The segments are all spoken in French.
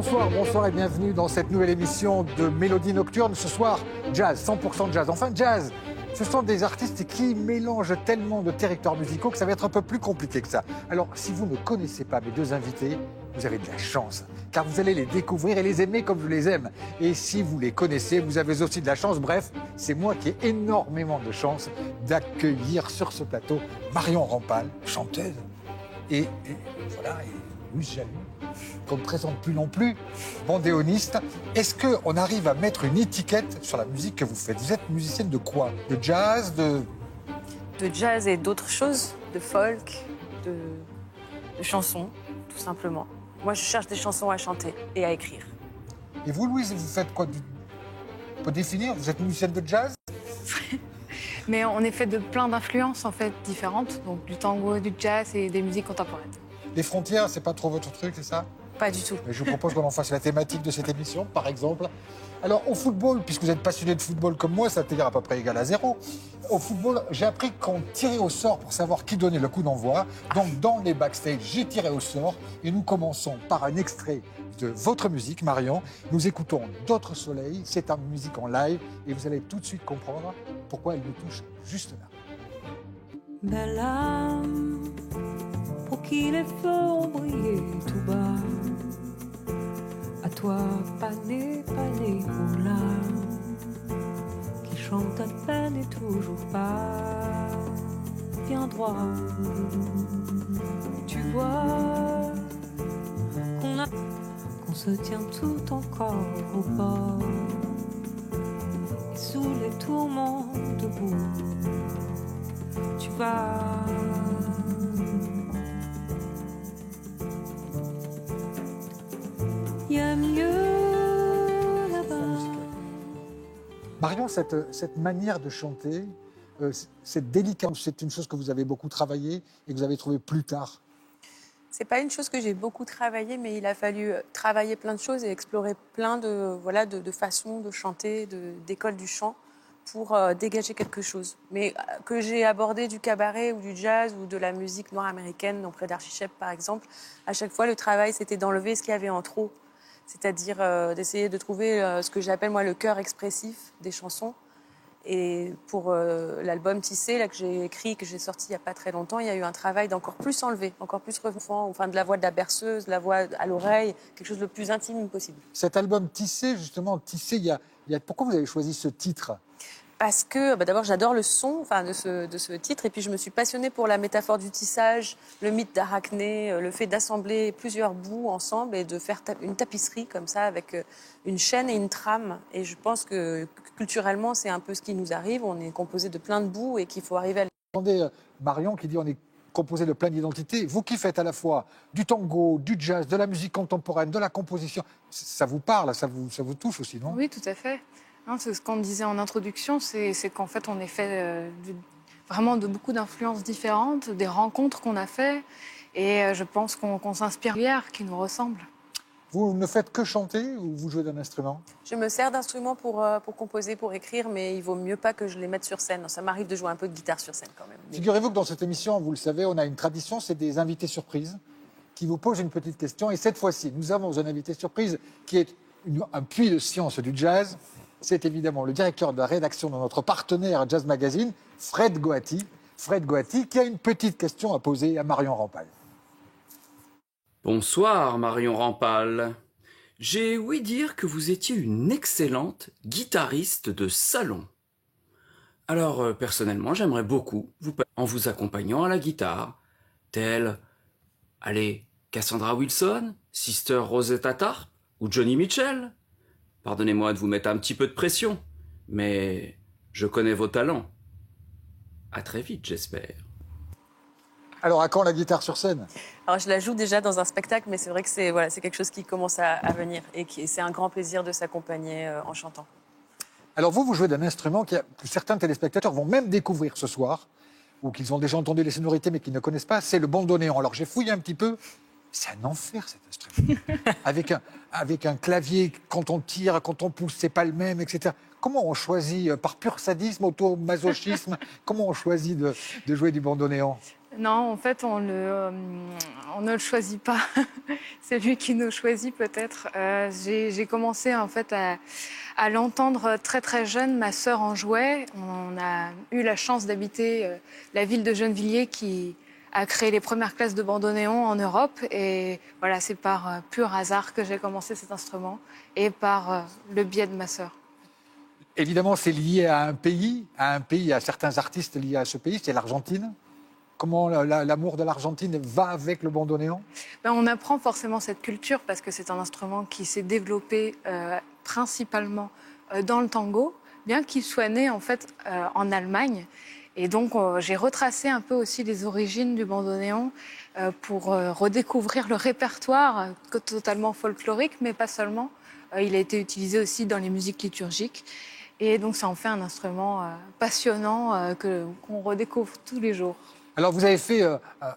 Bonsoir et bienvenue dans cette nouvelle émission de Mélodie Nocturne. Ce soir, jazz, 100% jazz. Enfin, jazz, ce sont des artistes qui mélangent tellement de territoires musicaux que ça va être un peu plus compliqué que ça. Alors, si vous ne connaissez pas mes deux invités, vous avez de la chance, car vous allez les découvrir et les aimer comme je les aime. Et si vous les connaissez, vous avez aussi de la chance. Bref, c'est moi qui ai énormément de chance d'accueillir sur ce plateau Marion Rampal, chanteuse, et voilà, et Louise Jaloux, qu'on ne présente plus non plus, bandéoniste. Est-ce qu'on arrive à mettre une étiquette sur la musique que vous faites? Vous êtes musicienne de quoi? De jazz, de jazz et d'autres choses, de folk, de chansons, tout simplement. Moi, je cherche des chansons à chanter et à écrire. Et vous, Louise, vous faites quoi? On peut définir, vous êtes musicienne de jazz? Mais on est fait de plein d'influences, en fait, différentes. Donc du tango, du jazz et des musiques contemporaines. Les frontières, c'est pas trop votre truc, c'est ça? Pas du tout. Mais je vous propose qu'on en fasse la thématique de cette émission, par exemple. Alors, au football, puisque vous êtes passionné de football comme moi, ça à peu près égal à 0. Au football, j'ai appris qu'on tirait au sort pour savoir qui donnait le coup d'envoi. Donc, dans les backstage, j'ai tiré au sort. Et nous commençons par un extrait de votre musique, Marion. Nous écoutons D'autres soleils. C'est une musique en live. Et vous allez tout de suite comprendre pourquoi elle nous touche juste là. Belle âme, pour qui les feux ont brillé tout bas. À toi, pané, pané, oula, qui chante à peine et toujours pas. Viens droit, tu vois qu'on se tient tout encore au bord. Et sous les tourments debout, tu vas. Il y a mieux là-bas. Marion, cette manière de chanter, cette délicatesse, c'est une chose que vous avez beaucoup travaillé et que vous avez trouvé plus tard. C'est pas une chose que j'ai beaucoup travaillé, mais il a fallu travailler plein de choses et explorer plein de façons de chanter, d'écoles du chant pour dégager quelque chose. Mais que j'ai abordé du cabaret ou du jazz ou de la musique noire américaine, auprès d'Archie Shepp par exemple, à chaque fois le travail c'était d'enlever ce qu'il y avait en trop. C'est-à-dire d'essayer de trouver ce que j'appelle moi le cœur expressif des chansons. Et pour l'album Tissé, là, que j'ai écrit, que j'ai sorti il n'y a pas très longtemps, il y a eu un travail d'encore plus enlevé, encore plus refond, enfin de la voix de la berceuse, de la voix à l'oreille, quelque chose de plus intime possible. Cet album Tissé, justement, Tissé, pourquoi vous avez choisi ce titre? Parce que d'abord j'adore le son de ce titre et puis je me suis passionnée pour la métaphore du tissage, le mythe d'Arachné, le fait d'assembler plusieurs bouts ensemble et de faire une tapisserie comme ça avec une chaîne et une trame. Et je pense que culturellement c'est un peu ce qui nous arrive, on est composé de plein de bouts et qu'il faut arriver à... Entendez Marion qui dit on est composé de plein d'identités. Vous qui faites à la fois du tango, du jazz, de la musique contemporaine, de la composition, ça vous parle, ça vous touche aussi, non? Oui, tout à fait. Non, c'est ce qu'on disait en introduction, c'est qu'en fait, on est fait vraiment de beaucoup d'influences différentes, des rencontres qu'on a fait, et je pense qu'on s'inspire hier qui nous ressemble. Vous ne faites que chanter ou vous jouez d'un instrument? Je me sers d'instruments pour composer, pour écrire, mais il vaut mieux pas que je les mette sur scène. Ça m'arrive de jouer un peu de guitare sur scène quand même. Figurez-vous que dans cette émission, vous le savez, on a une tradition, c'est des invités surprises qui vous posent une petite question. Et cette fois-ci, nous avons un invité surprise qui est un puits de science du jazz. C'est évidemment le directeur de la rédaction de notre partenaire Jazz Magazine, Fred Goati. Fred Goati, qui a une petite question à poser à Marion Rampal. Bonsoir Marion Rampal. J'ai ouï dire que vous étiez une excellente guitariste de salon. Alors personnellement, j'aimerais beaucoup en vous accompagnant à la guitare, telle, Cassandra Wilson, Sister Rosetta Tharpe ou Johnny Mitchell. Pardonnez-moi de vous mettre un petit peu de pression, mais je connais vos talents. À très vite, j'espère. Alors, à quand la guitare sur scène? Alors, je la joue déjà dans un spectacle, mais c'est vrai que c'est quelque chose qui commence à venir et c'est un grand plaisir de s'accompagner en chantant. Alors, vous jouez d'un instrument que certains téléspectateurs vont même découvrir ce soir, ou qu'ils ont déjà entendu les sonorités mais qu'ils ne connaissent pas, c'est le bandoneon. Alors, j'ai fouillé un petit peu. C'est un enfer, cet instrument. avec un clavier, quand on tire, quand on pousse, c'est pas le même, etc. Comment on choisit, par pur sadisme, automasochisme, comment on choisit de jouer du bandoneon? Non, en fait, on on ne le choisit pas. C'est lui qui nous choisit peut-être. J'ai commencé en fait à l'entendre très très jeune. Ma sœur en jouait. On a eu la chance d'habiter la ville de Gennevilliers qui a créé les premières classes de bandoneon en Europe. Et voilà, c'est par pur hasard que j'ai commencé cet instrument et par le biais de ma sœur. Évidemment, c'est lié à un pays, à certains artistes liés à ce pays, c'est l'Argentine. Comment l'amour de l'Argentine va avec le bandoneon? On apprend forcément cette culture parce que c'est un instrument qui s'est développé principalement dans le tango, bien qu'il soit né en fait en Allemagne. Et donc j'ai retracé un peu aussi les origines du bandoneon pour redécouvrir le répertoire totalement folklorique, mais pas seulement. Il a été utilisé aussi dans les musiques liturgiques. Et donc ça en fait un instrument passionnant qu'on redécouvre tous les jours. Alors, vous avez fait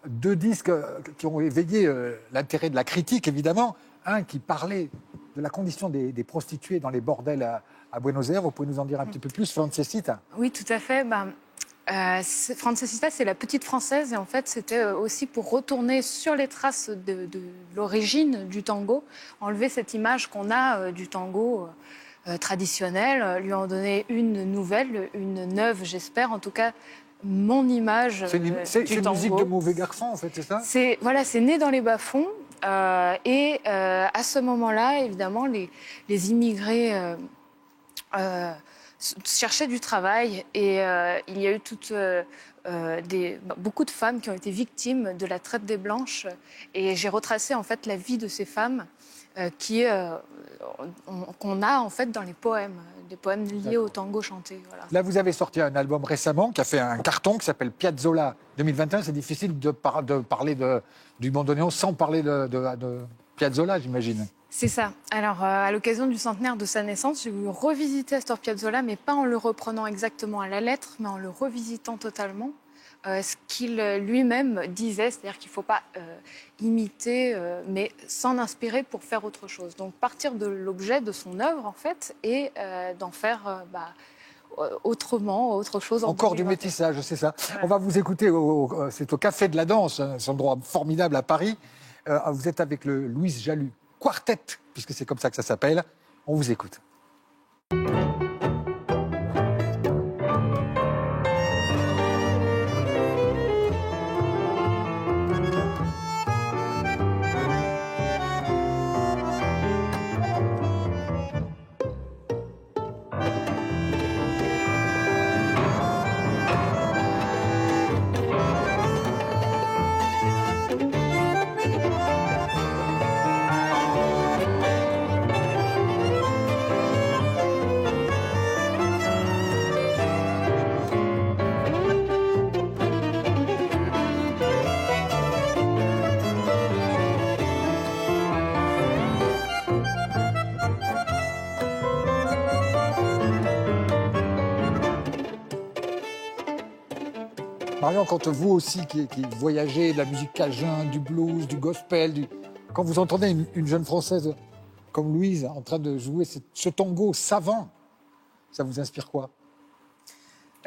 2 disques qui ont éveillé l'intérêt de la critique, évidemment. Un qui parlait de la condition des prostituées dans les bordels à Buenos Aires. Vous pouvez nous en dire un petit peu plus, Francesita? Oui, tout à fait. Francesita, c'est la petite française. Et en fait, c'était aussi pour retourner sur les traces de l'origine du tango, enlever cette image qu'on a du tango traditionnel, lui en donner une nouvelle, une neuve, j'espère. En tout cas, mon image C'est une musique de mauvais garçon, en fait, c'est ça? C'est né dans les bas-fonds. Et à ce moment-là, évidemment, les immigrés cherchaient du travail. Et il y a eu beaucoup de femmes qui ont été victimes de la traite des Blanches. Et j'ai retracé en fait la vie de ces femmes qu'on a en fait dans les poèmes liés au tango chanté. Voilà. Là, vous avez sorti un album récemment qui a fait un carton qui s'appelle Piazzolla 2021. C'est difficile de parler du bandoneon sans parler de Piazzolla, j'imagine. C'est ça. Alors, à l'occasion du centenaire de sa naissance, j'ai voulu revisiter Astor Piazzolla, mais pas en le reprenant exactement à la lettre, mais en le revisitant totalement. Ce qu'il lui-même disait, c'est-à-dire qu'il ne faut pas imiter, mais s'en inspirer pour faire autre chose. Donc partir de l'objet de son œuvre, en fait, et d'en faire autrement, autre chose. Encore du métissage, c'est ça. Ouais. On va vous écouter, c'est au Café de la Danse, c'est un endroit formidable à Paris. Vous êtes avec le Louise Jalut Quartet, puisque c'est comme ça que ça s'appelle. On vous écoute. Marion, quand vous aussi qui voyagez de la musique cajun, du blues, du gospel, quand vous entendez une jeune Française comme Louise en train de jouer ce tango savant, ça vous inspire quoi?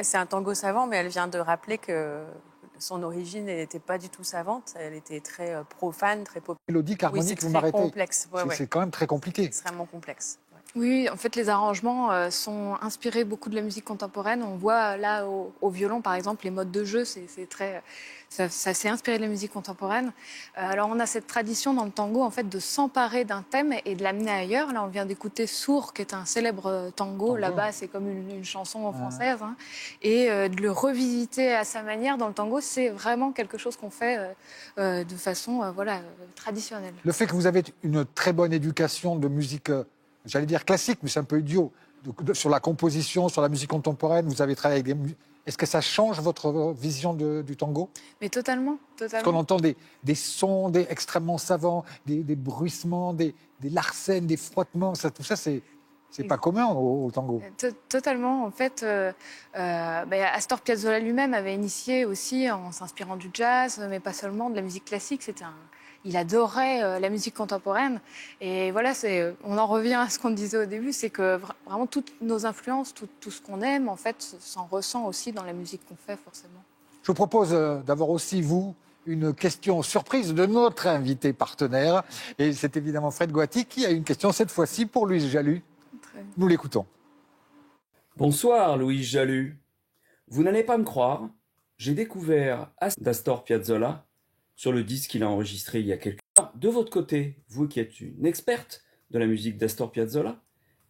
C'est un tango savant, mais elle vient de rappeler que son origine n'était pas du tout savante. Elle était très profane, très populaire. Mélodique, harmonique, oui, vous m'arrêtez. Complexe. C'est quand même très compliqué. C'est extrêmement complexe. Oui, en fait, les arrangements sont inspirés beaucoup de la musique contemporaine. On voit là au violon, par exemple, les modes de jeu, ça s'est inspiré de la musique contemporaine. Alors, on a cette tradition dans le tango, en fait, de s'emparer d'un thème et de l'amener ailleurs. Là, on vient d'écouter Sourd, qui est un célèbre tango. Là-bas, c'est comme une chanson française. Hein. Et de le revisiter à sa manière dans le tango, c'est vraiment quelque chose qu'on fait de façon traditionnelle. Le fait que vous avez une très bonne éducation de musique... j'allais dire classique, mais c'est un peu idiot. Sur la composition, sur la musique contemporaine, vous avez travaillé avec des... Est-ce que ça change votre vision du tango? Mais totalement. Parce qu'on entend des sons extrêmement savants, des bruissements, des larcènes, des frottements. Tout ça, c'est pas commun au tango. Totalement. En fait, Astor Piazzolla lui-même avait initié aussi, en s'inspirant du jazz, mais pas seulement, de la musique classique. Il adorait la musique contemporaine. Et voilà, on en revient à ce qu'on disait au début, c'est que vraiment toutes nos influences, tout ce qu'on aime, en fait, s'en ressent aussi dans la musique qu'on fait, forcément. Je vous propose d'avoir aussi, vous, une question surprise de notre invité partenaire. Et c'est évidemment Fred Goati qui a une question cette fois-ci pour Louise Jalut. Nous l'écoutons. Bonsoir, Louise Jalut. Vous n'allez pas me croire, j'ai découvert d'Astor Piazzolla sur le disque qu'il a enregistré il y a quelques temps. De votre côté, vous qui êtes une experte de la musique d'Astor Piazzolla,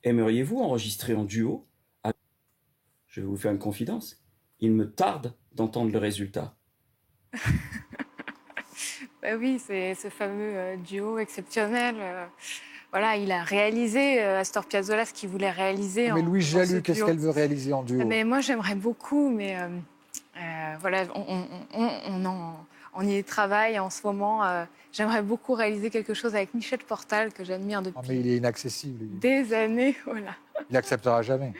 aimeriez-vous enregistrer en duo? Je vais vous faire une confidence. Il me tarde d'entendre le résultat. Bah oui, c'est ce fameux duo exceptionnel. Voilà, il a réalisé Astor Piazzolla ce qu'il voulait réaliser. Mais Louise dans ce Jalut, qu'est-ce duo. qu'elle veut réaliser en duo? Mais moi, j'aimerais beaucoup, mais voilà, on y travaille en ce moment. J'aimerais beaucoup réaliser quelque chose avec Michel Portal, que j'admire Ah, depuis mais il est inaccessible. des années. Voilà. Il n'acceptera jamais.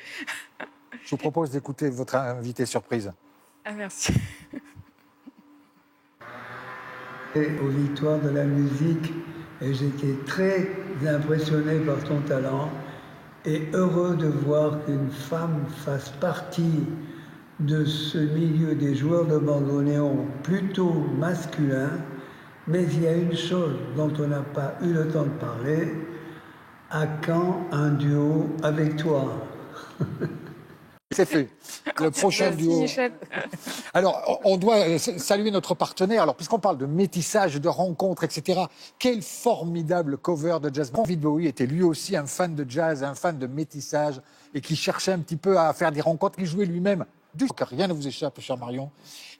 Je vous propose d'écouter votre invité surprise. Ah, merci. Aux Victoires de la musique, et j'étais très impressionné par ton talent et heureux de voir qu'une femme fasse partie de ce milieu des joueurs de bandoneon plutôt masculin. Mais il y a une chose dont on n'a pas eu le temps de parler. À quand un duo avec toi? C'est fait. Le prochain Merci, duo. Michel. Alors, on doit saluer notre partenaire. Alors, puisqu'on parle de métissage, de rencontres, etc., quel formidable cover de jazz. David Bowie était lui aussi un fan de jazz, un fan de métissage, et qui cherchait un petit peu à faire des rencontres, qui jouait lui-même du rock. Rien ne vous échappe, cher Marion.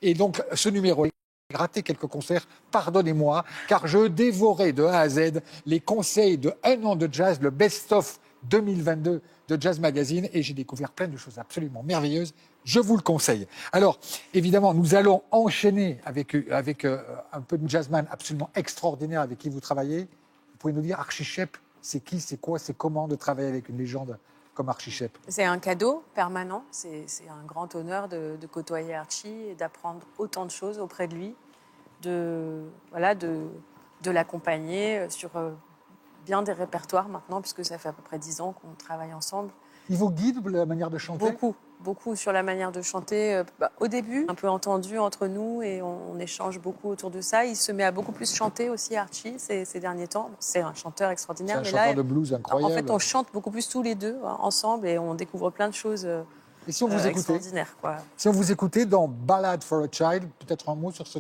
Et donc, ce numéro, j'ai raté quelques concerts, pardonnez-moi, car je dévorais de A à Z les conseils de un an de jazz, le best-of 2022 de Jazz Magazine, et j'ai découvert plein de choses absolument merveilleuses. Je vous le conseille. Alors, évidemment, nous allons enchaîner avec un peu de jazzman absolument extraordinaire avec qui vous travaillez. Vous pouvez nous dire, Archie Shepp, c'est qui, c'est quoi, c'est comment de travailler avec une légende comme Archie Shepp? C'est un cadeau permanent. C'est un grand honneur de côtoyer Archie et d'apprendre autant de choses auprès de lui, de l'accompagner sur bien des répertoires maintenant, puisque ça fait à peu près 10 ans qu'on travaille ensemble. Il vous guide la manière de chanter? Beaucoup sur la manière de chanter. Au début, un peu entendu entre nous et on échange beaucoup autour de ça. Il se met à beaucoup plus chanter aussi, Archie, ces derniers temps. C'est un chanteur C'est extraordinaire. un Mais chanteur là, de blues incroyable. en fait, on chante beaucoup plus tous les deux ensemble et on découvre plein de choses Et si on vous écoutait, extraordinaires, quoi. si on vous écoutait dans Ballad for a Child, peut-être un mot sur ce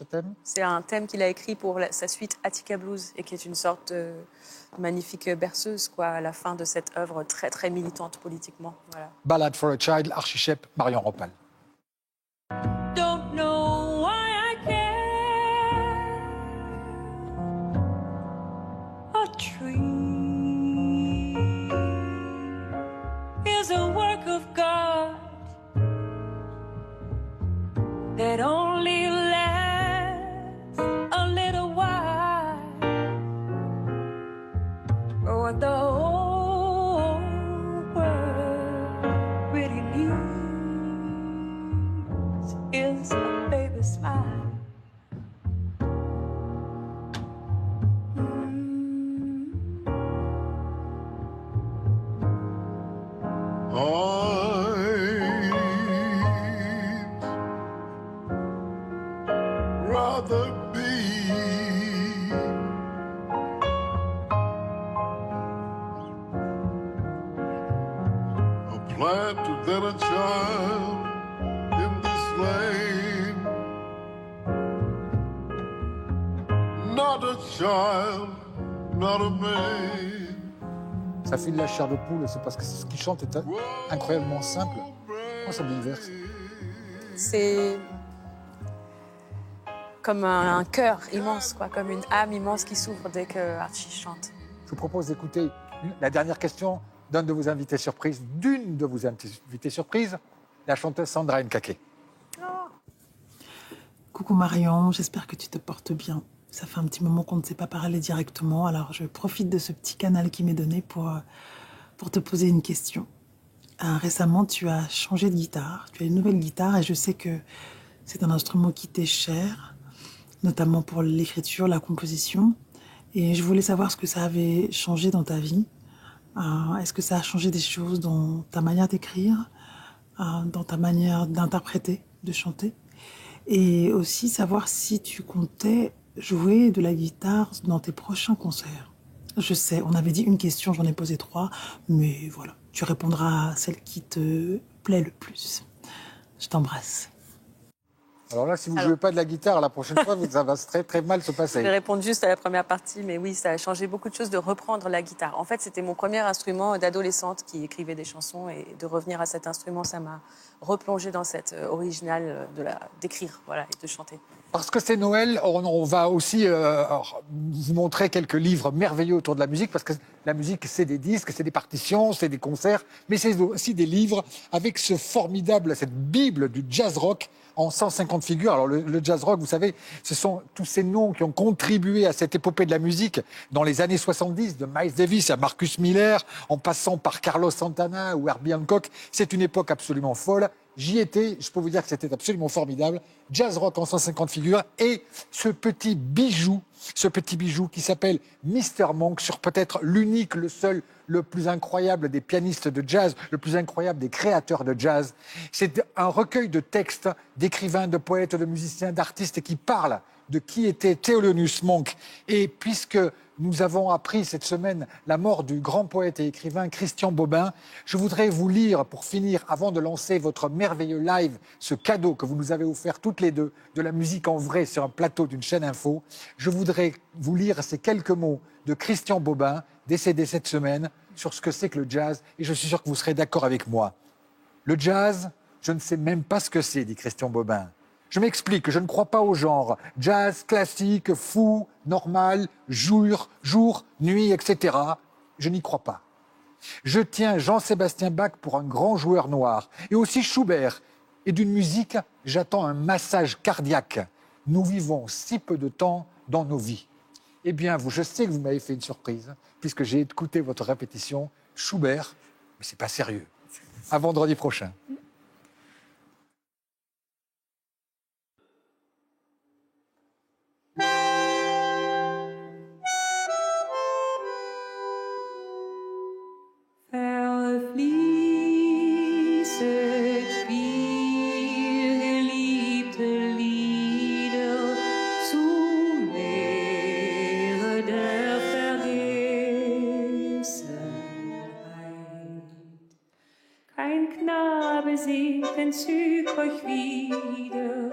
thème? C'est un thème qu'il a écrit pour sa suite Attica Blues et qui est une sorte de magnifique berceuse, quoi, à la fin de cette œuvre très très militante politiquement. Voilà. Ballad for a Child, Archie Shepp, Marion Ropal. Don't know why I care. A tree is a work of God that only lasts a little while. What the whole world really needs is a baby smile. I'd rather be a plant than a child in this lane. Not a child, not a man. Ça file la chair de poule, c'est parce que ce qu'il chante est incroyablement simple. Moi, ça me bouleverse. C'est comme un cœur immense, quoi, comme une âme immense qui s'ouvre dès que Archie chante. Je vous propose d'écouter la dernière question d'une de vos invités surprises, la chanteuse Sandra Nkake. Coucou Marion, j'espère que tu te portes bien. Ça fait un petit moment qu'on ne s'est pas parlé directement, alors je profite de ce petit canal qui m'est donné pour te poser une question. Récemment, tu as changé de guitare, tu as une nouvelle guitare et je sais que c'est un instrument qui t'est cher, notamment pour l'écriture, la composition. Et je voulais savoir ce que ça avait changé dans ta vie. Est-ce que ça a changé des choses dans ta manière d'écrire, dans ta manière d'interpréter, de chanter? Et aussi savoir si tu comptais jouer de la guitare dans tes prochains concerts. Je sais, on avait dit une question, j'en ai posé 3, mais voilà, tu répondras à celle qui te plaît le plus. Je t'embrasse. Alors là, si vous ne jouez pas de la guitare, la prochaine fois, ça va très, très mal se Je passer. vais répondre juste à la première partie, mais oui, ça a changé beaucoup de choses de reprendre la guitare. En fait, c'était mon premier instrument d'adolescente qui écrivait des chansons, et de revenir à cet instrument, ça m'a replongé dans cette originale d'écrire, voilà, et de chanter. Parce que c'est Noël, on va aussi vous montrer quelques livres merveilleux autour de la musique, parce que la musique, c'est des disques, c'est des partitions, c'est des concerts, mais c'est aussi des livres avec ce formidable, cette bible du jazz rock en 150 figures. Alors le jazz rock, vous savez, ce sont tous ces noms qui ont contribué à cette épopée de la musique dans les années 70, de Miles Davis à Marcus Miller, en passant par Carlos Santana ou Herbie Hancock. C'est une époque absolument folle. J'y étais, je peux vous dire que c'était absolument formidable. Jazz rock en 150 figures et ce petit bijou qui s'appelle Mr. Monk, sur peut-être l'unique, le seul, le plus incroyable des pianistes de jazz, le plus incroyable des créateurs de jazz. C'est un recueil de textes d'écrivains, de poètes, de musiciens, d'artistes qui parlent de qui était Thelonious Monk. Et puisque nous avons appris cette semaine la mort du grand poète et écrivain Christian Bobin, je voudrais vous lire, pour finir, avant de lancer votre merveilleux live, ce cadeau que vous nous avez offert toutes les deux, de la musique en vrai sur un plateau d'une chaîne info, je voudrais vous lire ces quelques mots de Christian Bobin, décédé cette semaine, sur ce que c'est que le jazz, et je suis sûr que vous serez d'accord avec moi. Le jazz, je ne sais même pas ce que c'est, dit Christian Bobin. Je m'explique, je ne crois pas au genre jazz, classique, fou, normal, jour, nuit, etc. Je n'y crois pas. Je tiens Jean-Sébastien Bach pour un grand joueur noir, et aussi Schubert. Et d'une musique, j'attends un massage cardiaque. Nous vivons si peu de temps dans nos vies. Eh bien, je sais que vous m'avez fait une surprise, puisque j'ai écouté votre répétition. Schubert, mais c'est pas sérieux. À vendredi prochain. Verfließet wir geliebte Lieder zu Lehre der Vergessenheit. Kein Knabe singt, entzückt euch wieder,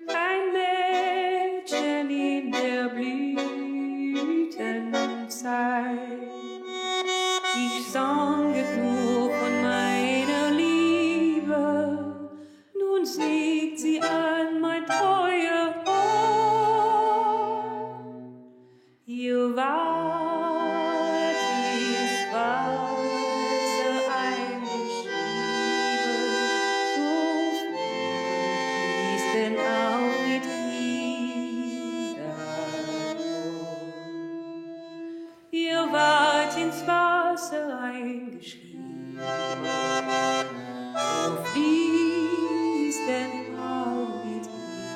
kein Mädchen in der Blütenzeit. Ich sanget nur von meiner Liebe, nun singt sie an mein treuer Ohr. Ihr wart ins Wasser eingeschrieben, so fließt denn auch mit Lieder. Ihr wart ins Wasser eingeschrieben, so fließt denn auch mit Lieder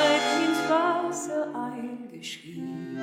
Zeit ins Wasser eingeschrieben.